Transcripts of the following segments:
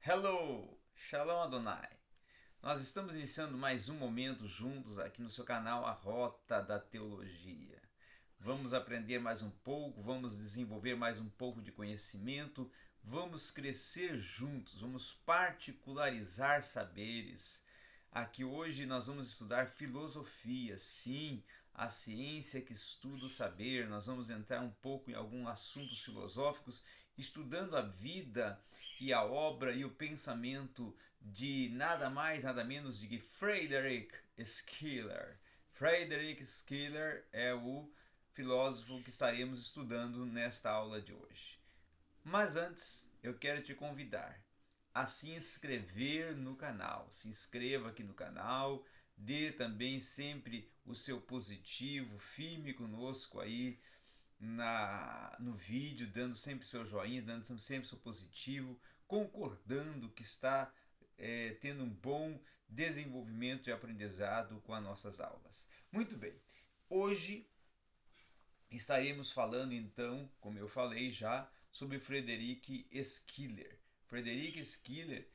Hello, Shalom Adonai. Nós estamos iniciando mais um momento juntos aqui no seu canal A Rota da Teologia. Vamos aprender mais um pouco, vamos desenvolver mais um pouco de conhecimento, vamos crescer juntos, vamos particularizar saberes. Aqui hoje nós vamos estudar filosofia, sim, a ciência que estuda o saber. Nós vamos entrar um pouco em alguns assuntos filosóficos, estudando a vida e a obra e o pensamento de nada mais, nada menos de que Friedrich Schiller. Friedrich Schiller é o filósofo que estaremos estudando nesta aula de hoje. Mas antes, eu quero te convidar a se inscrever no canal. Se inscreva aqui no canal, dê também sempre o seu positivo, firme conosco aí no vídeo, dando sempre seu joinha, dando sempre seu positivo, concordando que está tendo um bom desenvolvimento e aprendizado com as nossas aulas. Muito bem, hoje estaremos falando então, como eu falei já, sobre Friedrich Schiller. Friedrich Schiller,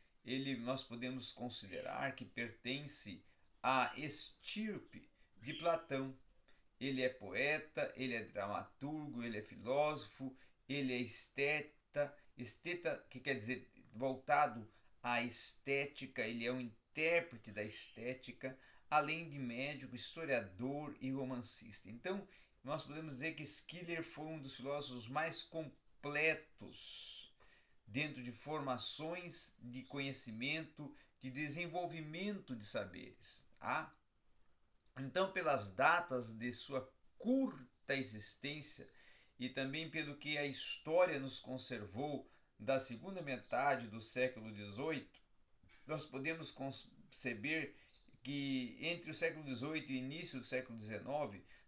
nós podemos considerar que pertence à estirpe de Platão. Ele é poeta, ele é dramaturgo, ele é filósofo, ele é esteta que quer dizer voltado à estética, ele é um intérprete da estética, além de médico, historiador e romancista. Então, nós podemos dizer que Schiller foi um dos filósofos mais completos dentro de formações de conhecimento, de desenvolvimento de saberes. Tá? Então, pelas datas de sua curta existência e também pelo que a história nos conservou da segunda metade do século XVIII, nós podemos conceber que entre o século XVIII e o início do século XIX,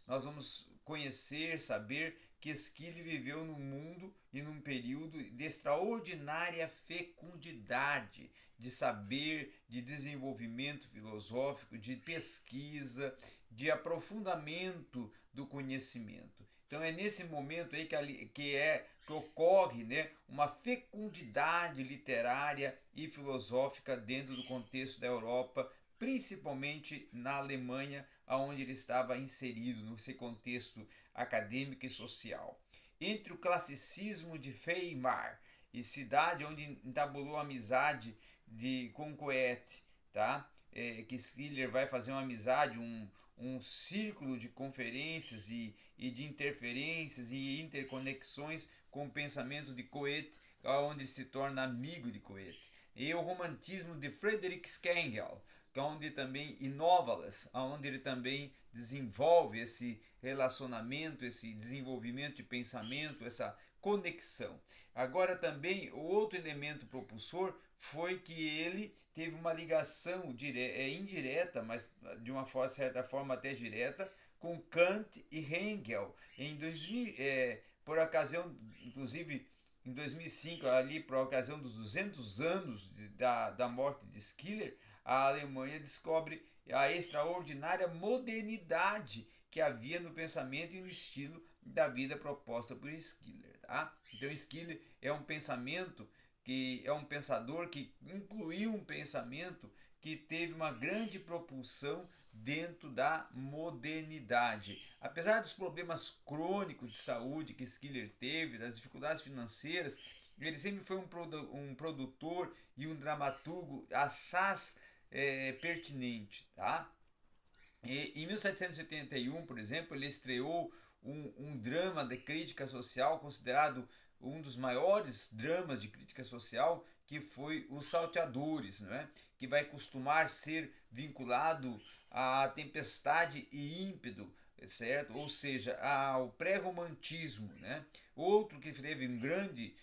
nós vamos conhecer, saber que Schiller viveu num mundo e num período de extraordinária fecundidade de saber, de desenvolvimento filosófico, de pesquisa, de aprofundamento do conhecimento. Então é nesse momento aí que ocorre, né, uma fecundidade literária e filosófica dentro do contexto da Europa, principalmente na Alemanha, onde ele estava inserido nesse contexto acadêmico e social. Entre o classicismo de Weimar e cidade onde entabulou amizade com Goethe, tá? Que Schiller vai fazer uma amizade, um círculo de conferências e de interferências e interconexões com o pensamento de Goethe, onde ele se torna amigo de Goethe. E o romantismo de Friedrich Schlegel, onde também Inovalas, onde ele também desenvolve esse relacionamento, esse desenvolvimento de pensamento, essa conexão. Agora também o outro elemento propulsor foi que ele teve uma ligação indireta, mas de uma certa forma até direta, com Kant e Hegel em 2000, por ocasião, inclusive em 2005, ali por ocasião dos 200 anos da morte de Schiller, a Alemanha descobre a extraordinária modernidade que havia no pensamento e no estilo da vida proposta por Schiller. Tá? Então Schiller é um pensamento que é um pensador que incluiu um pensamento que teve uma grande propulsão dentro da modernidade. Apesar dos problemas crônicos de saúde que Schiller teve, das dificuldades financeiras, ele sempre foi um produtor e um dramaturgo assaz pertinente. Tá? Em 1771, por exemplo, ele estreou um drama de crítica social considerado um dos maiores dramas de crítica social, que foi Os Salteadores, né? Que vai costumar ser vinculado à tempestade e ímpeto, certo? Ou seja, ao pré-romantismo. Né? Outro que teve um grande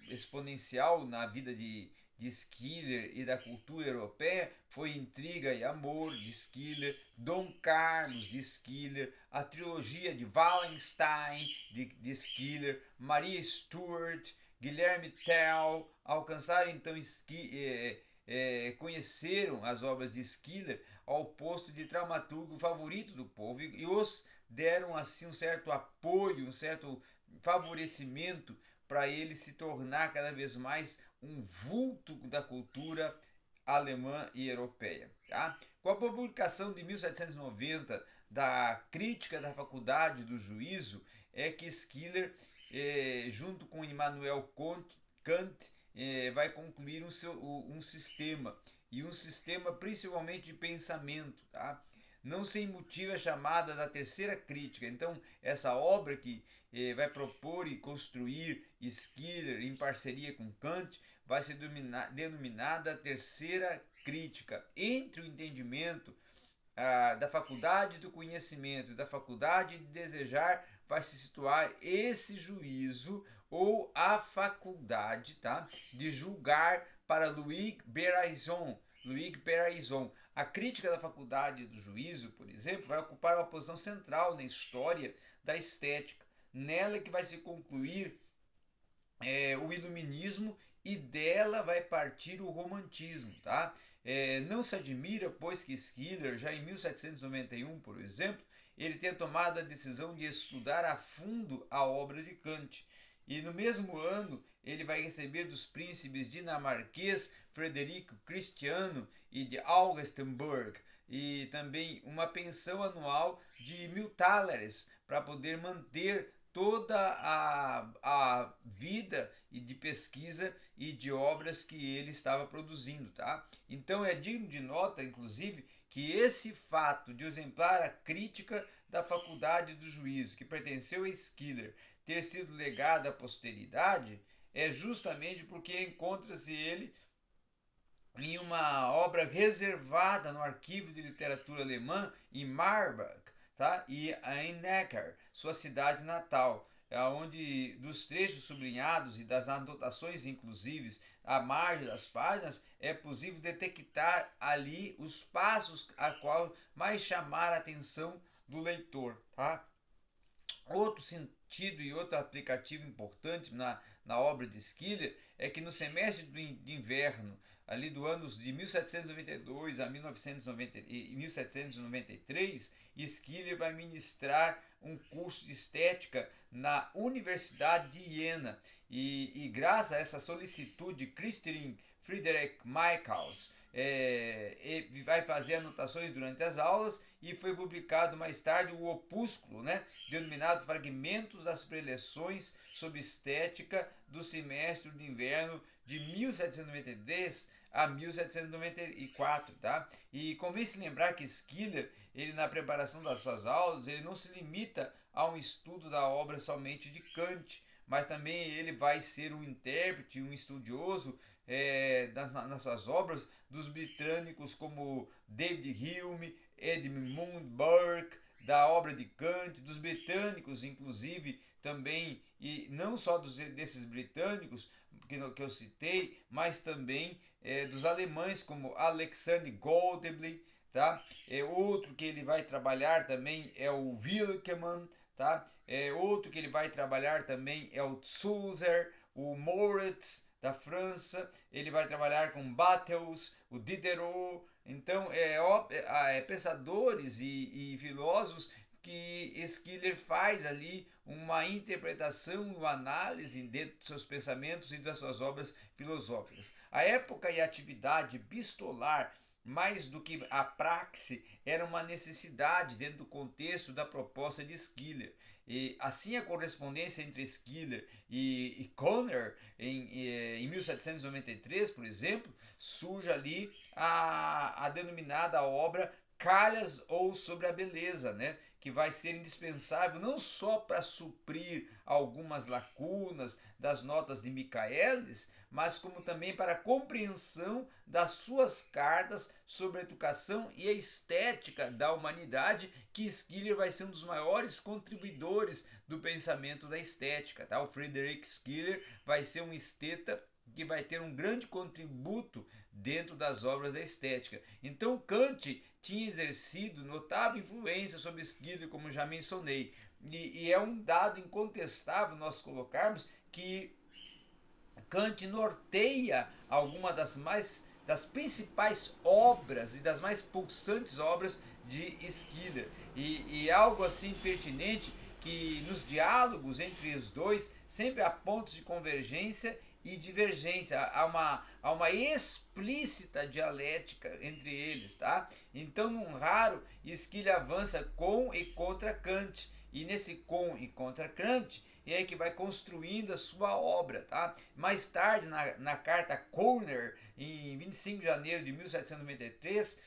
exponencial na vida de Schiller e da cultura europeia foi Intriga e Amor de Schiller, Dom Carlos de Schiller, a trilogia de Wallenstein de Schiller, Maria Stuart, Guilherme Tell alcançaram então conheceram as obras de Schiller ao posto de dramaturgo favorito do povo e os deram assim um certo apoio, um certo favorecimento para ele se tornar cada vez mais um vulto da cultura alemã e europeia. Tá? Com a publicação de 1790 da Crítica da Faculdade do Juízo, é que Schiller, junto com Immanuel Kant, vai concluir um sistema, e um sistema principalmente de pensamento. Tá? Não sem motivo é chamada da terceira crítica. Então, essa obra que vai propor e construir Schiller em parceria com Kant vai ser denominada terceira crítica. Entre o entendimento da faculdade do conhecimento e da faculdade de desejar vai se situar esse juízo ou a faculdade, tá, de julgar para Louis Beraison. A crítica da faculdade do juízo, por exemplo, vai ocupar uma posição central na história da estética. Nela que vai se concluir o iluminismo e dela vai partir o romantismo. Tá? Não se admira, pois, que Schiller, já em 1791, por exemplo, ele tenha tomado a decisão de estudar a fundo a obra de Kant. E no mesmo ano ele vai receber dos príncipes dinamarquês Frederico Cristiano e de Augustenburg e também uma pensão anual de 1.000 thalers para poder manter toda a vida e de pesquisa e de obras que ele estava produzindo, tá? Então é digno de nota, inclusive, que esse fato de exemplar a crítica da faculdade do juízo, que pertenceu a Schiller, ter sido legado à posteridade, é justamente porque encontra-se ele em uma obra reservada no arquivo de literatura alemã em Marburg, tá? E em Neckar, sua cidade natal, onde dos trechos sublinhados e das anotações inclusive à margem das páginas é possível detectar ali os passos a qual mais chamar a atenção do leitor, tá? Outro sentido e outro aplicativo importante na obra de Schiller é que no semestre de inverno, ali do anos de 1792 a 1793, Schiller vai ministrar um curso de estética na Universidade de Iena e graças a essa solicitude de Christian Friedrich Michaels, vai fazer anotações durante as aulas e foi publicado mais tarde o opúsculo, né, denominado Fragmentos das Preleções sobre Estética do Semestre de Inverno de 1793 a 1794, tá? E convém se lembrar que Schiller, ele na preparação das suas aulas, ele não se limita a um estudo da obra somente de Kant, mas também ele vai ser um intérprete, um estudioso nas suas obras dos britânicos como David Hume, Edmund Burke, da obra de Kant, dos britânicos inclusive também, e não só desses britânicos que eu citei, mas também dos alemães como Alexander Goldebly, tá? Outro que ele vai trabalhar também é o Wilkemann, tá? Outro que ele vai trabalhar também é o Sulzer, o Moritz da França, ele vai trabalhar com Bartels, o Diderot. Então, pensadores e filósofos que Schiller faz ali uma interpretação e uma análise dentro dos seus pensamentos e das suas obras filosóficas. A época e a atividade epistolar, mais do que a praxe, era uma necessidade dentro do contexto da proposta de Schiller. E assim a correspondência entre Schiller e Conner em 1793, por exemplo, surge ali a denominada obra Calhas ou sobre a Beleza, né? Que vai ser indispensável não só para suprir algumas lacunas das notas de Michaelis, mas como também para a compreensão das suas cartas sobre a educação e a estética da humanidade, que Schiller vai ser um dos maiores contribuidores do pensamento da estética. Tá? O Friedrich Schiller vai ser um esteta que vai ter um grande contributo dentro das obras da estética. Então Kant tinha exercido notável influência sobre Schiller, como já mencionei, e é um dado incontestável nós colocarmos que Kant norteia alguma das principais obras e das mais pulsantes obras de Schiller. E algo assim pertinente que nos diálogos entre os dois sempre há pontos de convergência e divergência, há uma explícita dialética entre eles, tá? Então, num raro, Schiller avança com e contra Kant, e nesse com e contra Kant é que vai construindo a sua obra, tá? Mais tarde, na carta Corner, em 25 de janeiro de 1793,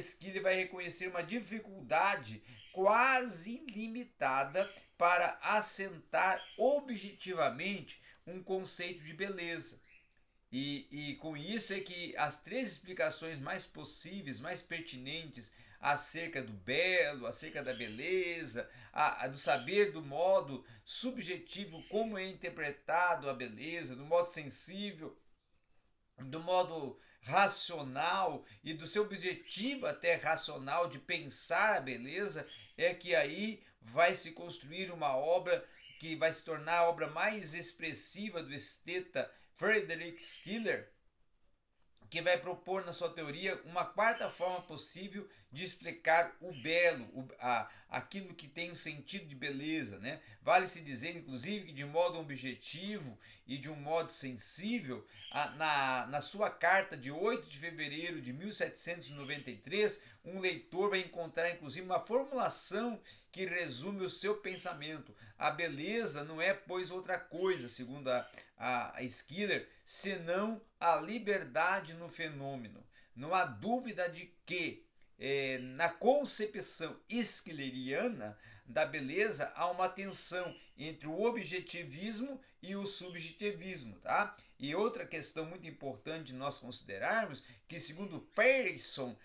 Schiller vai reconhecer uma dificuldade quase limitada para assentar objetivamente um conceito de beleza. E com isso é que as três explicações mais possíveis, mais pertinentes acerca do belo, acerca da beleza, do saber do modo subjetivo como é interpretado a beleza, do modo sensível, do modo racional e do seu objetivo até racional de pensar a beleza, é que aí vai se construir uma obra que vai se tornar a obra mais expressiva do esteta Friedrich Schiller, que vai propor na sua teoria uma quarta forma possível de explicar o belo, aquilo que tem um sentido de beleza, né? Vale-se dizer, inclusive, que de modo objetivo e de um modo sensível, na sua carta de 8 de fevereiro de 1793, um leitor vai encontrar, inclusive, uma formulação que resume o seu pensamento. A beleza não é, pois, outra coisa, segundo a Schiller, senão a liberdade no fenômeno. Não há dúvida de que, na concepção schilleriana da beleza, há uma tensão entre o objetivismo e o subjetivismo, tá? E outra questão muito importante nós considerarmos que, segundo Peirson,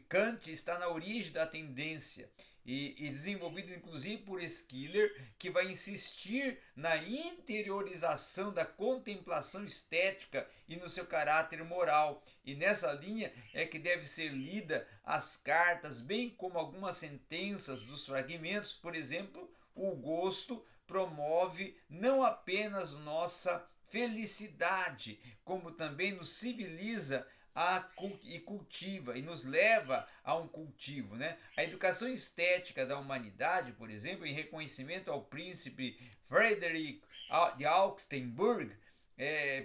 Kant está na origem da tendência e desenvolvido inclusive por Schiller, que vai insistir na interiorização da contemplação estética e no seu caráter moral. E nessa linha é que deve ser lida as cartas, bem como algumas sentenças dos fragmentos. Por exemplo, o gosto promove não apenas nossa felicidade, como também nos civiliza e cultiva e nos leva a um cultivo, né? A educação estética da humanidade, por exemplo, em reconhecimento ao príncipe Frederick de Augustenburg,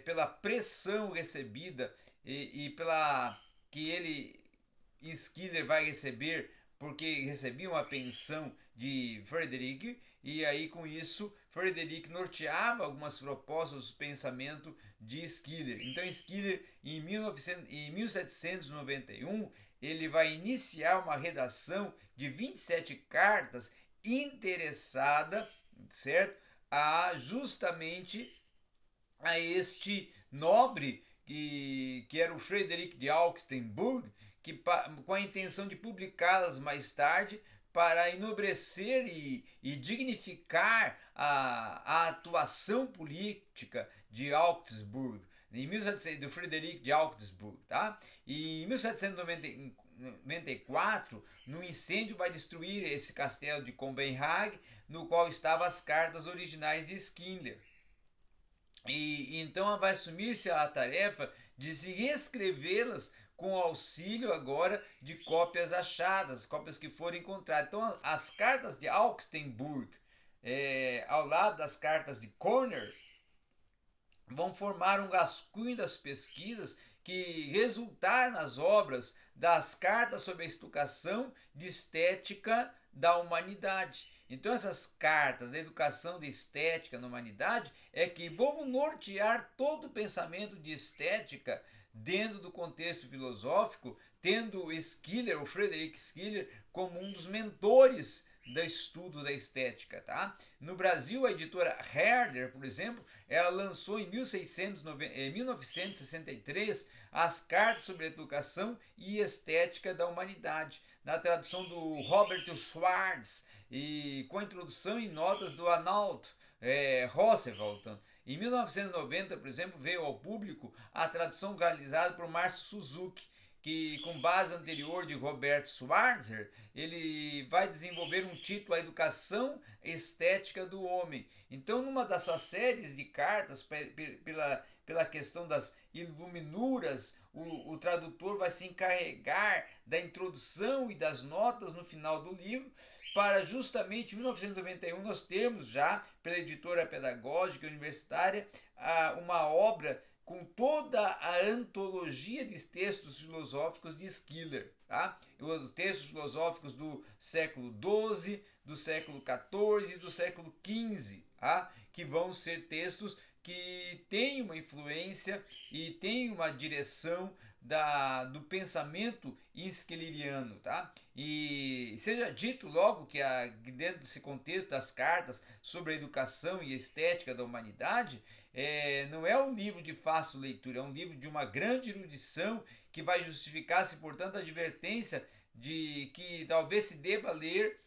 pela pressão recebida e pela que ele Schiller vai receber porque recebia uma pensão de Frederick, e aí com isso Frederick norteava algumas propostas do pensamento de Schiller. Então Schiller em 1791 ele vai iniciar uma redação de 27 cartas interessada, certo? Justamente a este nobre que era o Frederick de Augustenburg, que, com a intenção de publicá-las mais tarde para enobrecer e dignificar a atuação política de Augsburg, do Frederick de Augsburg, tá? E em 1794, no incêndio vai destruir esse castelo de Copenhague, no qual estavam as cartas originais de Schiller. E então vai assumir-se a tarefa de se reescrevê-las com auxílio agora de cópias achadas, cópias que foram encontradas. Então as cartas de Augustenburg, ao lado das cartas de Corner, vão formar um rascunho das pesquisas que resultaram nas obras das cartas sobre a educação de estética da humanidade. Então essas cartas da educação de estética na humanidade é que vão nortear todo o pensamento de estética dentro do contexto filosófico, tendo Schiller, o Friedrich Schiller, como um dos mentores do estudo da estética, tá? No Brasil, a editora Herder, por exemplo, ela lançou em 1963 as cartas sobre a educação e estética da humanidade, na tradução do Robert Schwartz e com a introdução e notas do Arnold Roosevelt. Em 1990, por exemplo, veio ao público a tradução realizada por Márcio Suzuki, que com base anterior de Robert Schweitzer, ele vai desenvolver um título, A Educação Estética do Homem. Então, numa das suas séries de cartas, pela questão das iluminuras, o tradutor vai se encarregar da introdução e das notas no final do livro, para justamente em 1991 nós termos já, pela editora pedagógica universitária, uma obra com toda a antologia de textos filosóficos de Schiller, tá? Os textos filosóficos do século XII, do século XIV e do século XV, tá? Que vão ser textos que têm uma influência e têm uma direção do pensamento schilleriano, tá? E seja dito logo que dentro desse contexto das cartas sobre a educação e a estética da humanidade, não é um livro de fácil leitura, é um livro de uma grande erudição que vai justificar-se, portanto, a advertência de que talvez se deva ler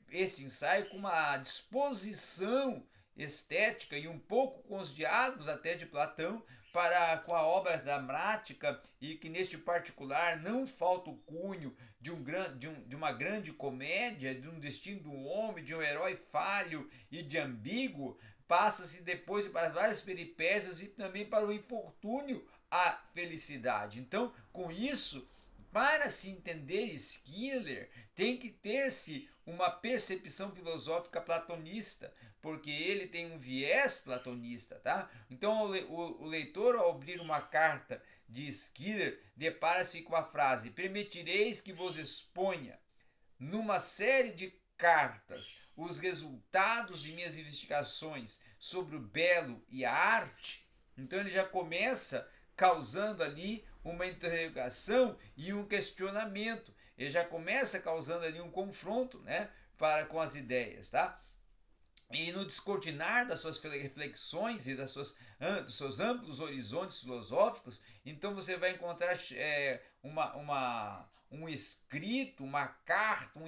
esse ensaio com uma disposição estética e um pouco com os diálogos até de Platão, com a obra da Mrática, e que neste particular não falta o cunho de uma grande comédia, de um destino do homem, de um herói falho e de ambíguo, passa-se depois para as várias peripécias e também para o infortúnio à felicidade. Então, com isso, para se entender Schiller, tem que ter-se uma percepção filosófica platonista, porque ele tem um viés platonista, tá? Então o leitor, ao abrir uma carta de Schiller, depara-se com a frase: permitireis que vos exponha numa série de cartas os resultados de minhas investigações sobre o belo e a arte. Então ele já começa causando ali uma interrogação e um questionamento. Ele já começa causando ali um confronto, né, com as ideias, tá? E no descortinar das suas reflexões e dos seus amplos horizontes filosóficos, então você vai encontrar um escrito, uma carta, um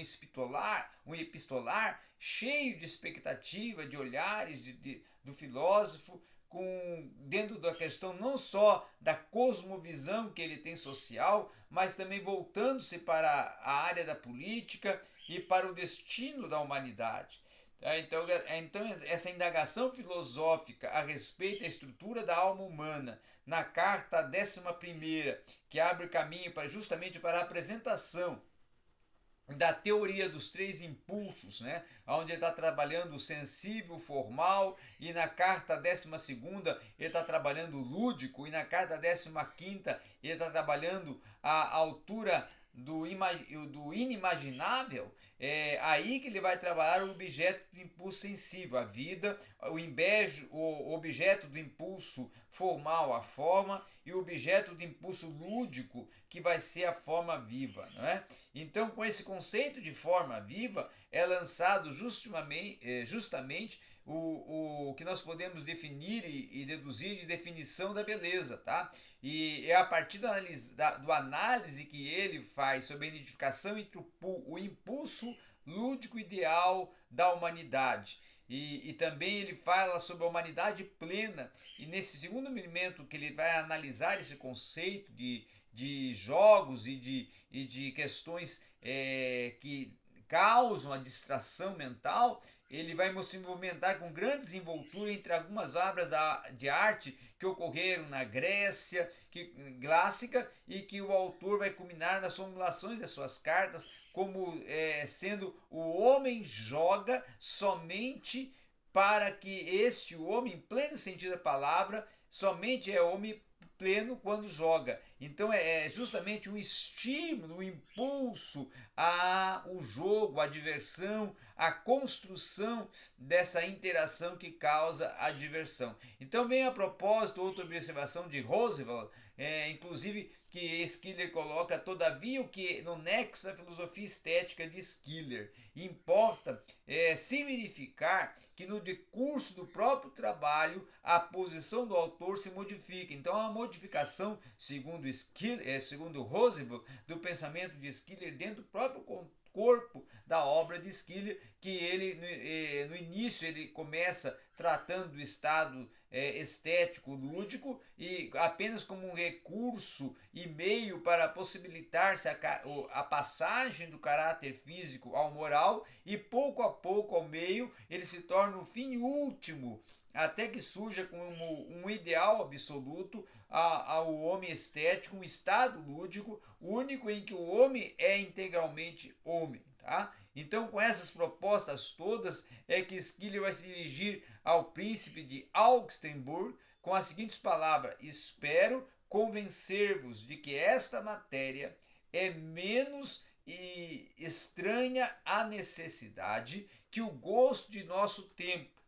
epistolar cheio de expectativa, de olhares do filósofo, dentro da questão não só da cosmovisão que ele tem social, mas também voltando-se para a área da política e para o destino da humanidade. Então, essa indagação filosófica a respeito da estrutura da alma humana, na carta 11ª, que abre caminho justamente para a apresentação da teoria dos três impulsos, né? Onde ele está trabalhando o sensível, o formal, e na carta 12ª ele está trabalhando o lúdico, e na carta 15ª ele está trabalhando a altura do inimaginável. É aí que ele vai trabalhar o objeto do impulso sensível, a vida, o objeto do impulso formal, a forma, e o objeto do impulso lúdico, que vai ser a forma viva, não é? Então, com esse conceito de forma viva, é lançado justamente o que nós podemos definir e deduzir de definição da beleza, tá? E é a partir do análise que ele faz sobre a identificação entre o impulso lúdico ideal da humanidade. E também ele fala sobre a humanidade plena, e nesse segundo momento que ele vai analisar esse conceito de jogos e de questões que causam a distração mental, ele vai se movimentar com grande desenvoltura entre algumas obras de arte que ocorreram na Grécia clássica, e que o autor vai culminar nas formulações das suas cartas como sendo o homem joga somente para que este homem, em pleno sentido da palavra, somente é homem pleno quando joga. Então é justamente um estímulo, um impulso ao jogo, à diversão, à construção dessa interação que causa a diversão. Então vem a propósito outra observação de Roosevelt, inclusive que Schiller coloca: todavia o que no nexo da filosofia estética de Schiller importa se verificar que no decurso do próprio trabalho a posição do autor se modifica. Então há uma modificação, segundo Roosevelt, do pensamento de Schiller dentro do próprio corpo da obra de Schiller, que ele no início ele começa tratando do estado estético lúdico e apenas como um recurso e meio para possibilitar-se a passagem do caráter físico ao moral, e pouco a pouco ao meio ele se torna o fim último, até que surja como um ideal absoluto ao homem estético, um estado lúdico único em que o homem é integralmente homem. tá? Então, com essas propostas todas, é que Schiller vai se dirigir ao príncipe de Augustenburg com as seguintes palavras: espero convencer-vos de que esta matéria é menos estranha à necessidade que o gosto de nosso tempo,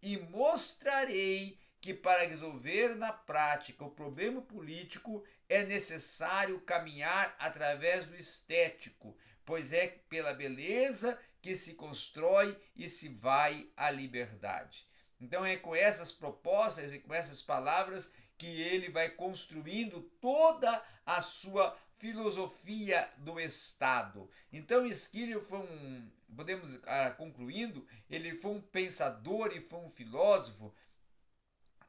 e mostrarei que para resolver na prática o problema político é necessário caminhar através do estético, pois é pela beleza que se constrói e se vai à liberdade. Então é com essas propostas e com essas palavras que ele vai construindo toda a sua filosofia do Estado. Então Schiller foi podemos concluindo, ele foi um pensador e foi um filósofo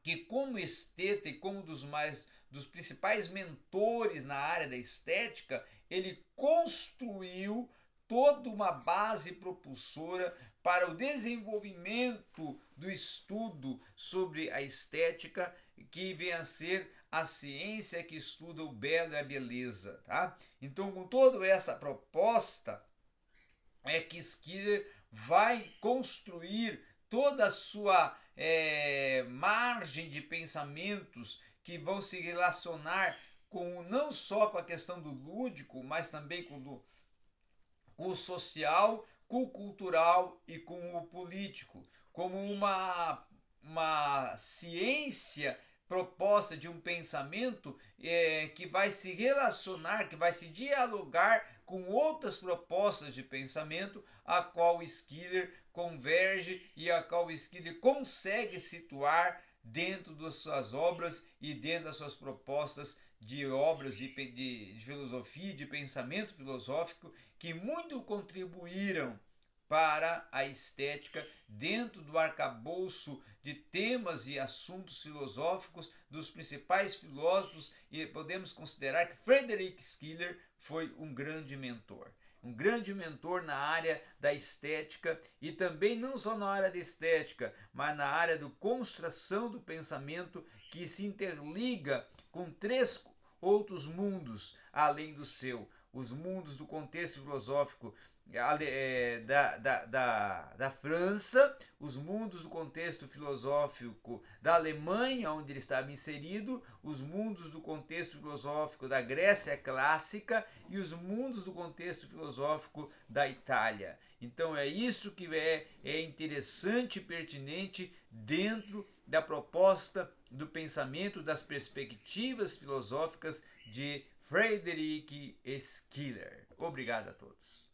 que, como esteta e como dos principais mentores na área da estética, ele construiu toda uma base propulsora para o desenvolvimento do estudo sobre a estética, que vem a ser a ciência que estuda o belo e a beleza, tá? Então, com toda essa proposta, é que Schiller vai construir toda a sua margem de pensamentos que vão se relacionar com não só com a questão do lúdico, mas também com o social, com o cultural e com o político, como uma ciência proposta de um pensamento que vai se relacionar, que vai se dialogar com outras propostas de pensamento, a qual Schiller converge e a qual Schiller consegue situar dentro das suas obras e dentro das suas propostas de obras de filosofia, de pensamento filosófico, que muito contribuíram para a estética dentro do arcabouço de temas e assuntos filosóficos dos principais filósofos, e podemos considerar que Friedrich Schiller foi um grande mentor na área da estética, e também não só na área da estética, mas na área da construção do pensamento, que se interliga com três outros mundos além do seu: os mundos do contexto filosófico da França, os mundos do contexto filosófico da Alemanha, onde ele estava inserido, os mundos do contexto filosófico da Grécia clássica e os mundos do contexto filosófico da Itália. Então é isso que é interessante e pertinente dentro da proposta do pensamento, das perspectivas filosóficas de Friedrich Schiller. Obrigado a todos.